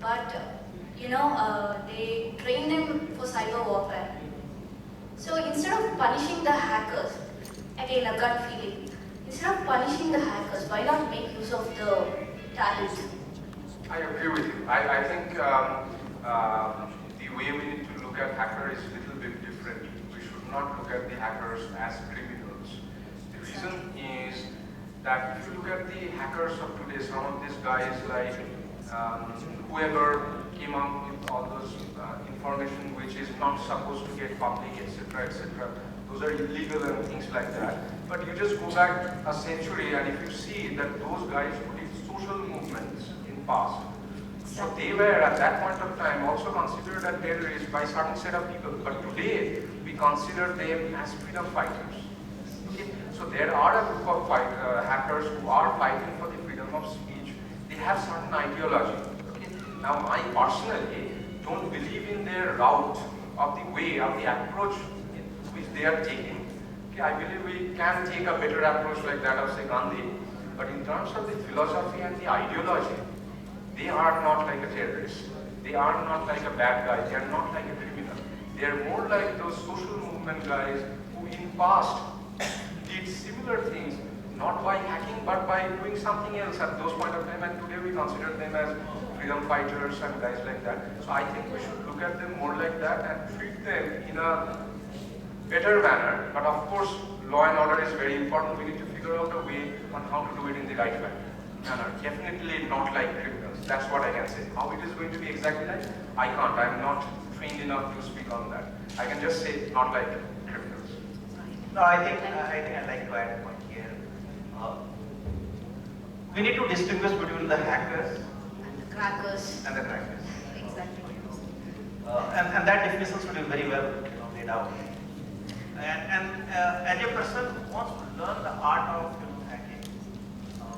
but they train them for cyber warfare. So instead of punishing the hackers, again a gut feeling, instead of punishing the hackers, why not make use of the talent? I agree with you. I think the way we need to look at hackers is a little bit different. We should not look at the hackers as criminals. The reason is that if you look at the hackers of today, some of these guys like whoever came up with all those information which is not supposed to get public, etc., etc. Those are illegal and things like that. But you just go back a century and if you see that those guys who did social movements in past, so they were at that point of time also considered as terrorists by certain set of people. But today we consider them as freedom fighters. Okay? So there are a group of hackers who are fighting for the freedom of speech. They have certain ideology. Okay? Now I personally don't believe in their route of the way, of the approach which they are taking. Okay, I believe we can take a better approach like that of say Gandhi. But in terms of the philosophy and the ideology, they are not like a terrorist. They are not like a bad guy. They are not like a criminal. They are more like those social movement guys who in past did similar things, not by hacking but by doing something else at those point of time, and today we consider them as freedom fighters and guys like that. So I think we should look at them more like that and treat them in a better manner. But of course, law and order is very important. We need to figure out a way on how to do it in the right manner. Definitely not like criminals. That's what I can say. How it is going to be exactly like, I can't. I am not trained enough to speak on that. I can just say not like criminals. No, I think I'd like to add a point here. We need to distinguish between the hackers And the crackers. and the crackers. Exactly. And that definition should be very well laid out. And as a person who wants to learn the art of hacking,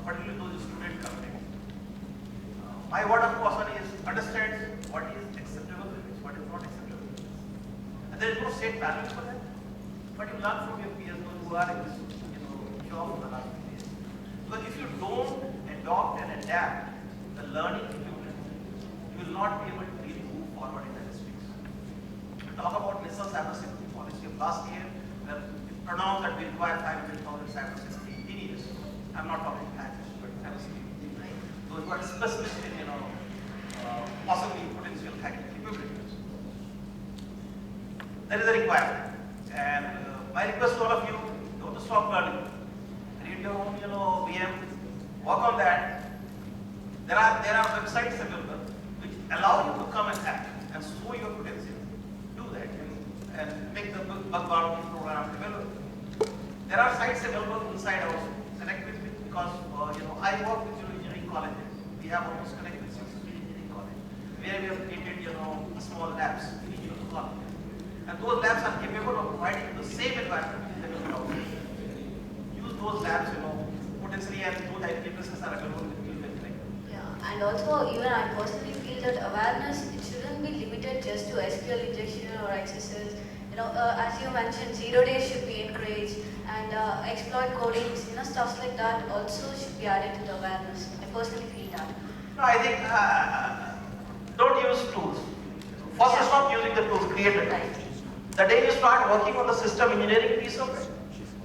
particularly those student coming, my word of caution is understand what is acceptable limits, what is not acceptable limits. And there is no set value for that. But you learn from your peers, those who are in this job for the last few years. Because if you don't adopt and adapt the learning capability, you will not be able to really move forward in the space. We talk about national cybersecurity policy of last year, where it pronounced that we require 500,000 cybersecurity engineers. I'm not talking hackers, but cybersecurity. Those who are specialists in possibly potential hacking capabilities. That is a requirement. And my request to all of you, don't stop learning. Read your own, VM, work on that. There are websites available which allow you to come and hack and show your potential. Do that and make the bug bounty program available. There are sites available inside our school. Connect with me because I work with engineering colleges. We have almost connected with 60 engineering colleges where we have created small labs in each of the college. And those labs are capable of providing the same environment that you have. Use those labs, potentially, and those applications are available with you. Yeah, and also even I personally feel that awareness, it shouldn't be limited just to SQL injection or XSS. As you mentioned, 0 days should be encouraged, and exploit codings, stuff like that also should be added to the awareness. I personally feel that. No, I think don't use tools. First, stop using the tools, create it. Right. The day you start working on the system engineering piece of it,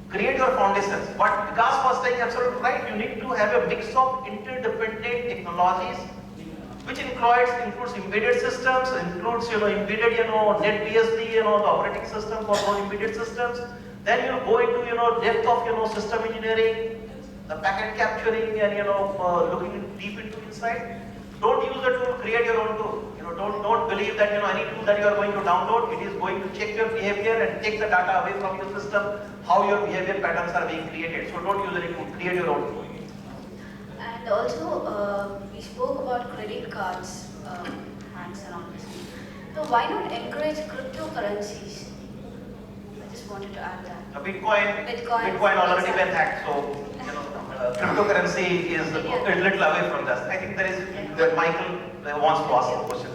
create your foundations. What Vikas was saying, absolutely right. You need to have a mix of interdependent technologies, which includes embedded systems, includes embedded NetBSD, the operating system for those embedded systems. Then you go into depth of system engineering, the packet capturing, and looking deep into inside. Don't use the tool, create your own tool. Don't believe that any tool that you are going to download, it is going to check your behavior and take the data away from your system, how your behavior patterns are being created. So don't use any tool, create your own tool. And also, we spoke about credit cards, hacks and all this. So why not encourage cryptocurrencies? I just wanted to add that. Bitcoin already been hacked, so cryptocurrency is a little away from that. I think there is that Michael wants to ask a question.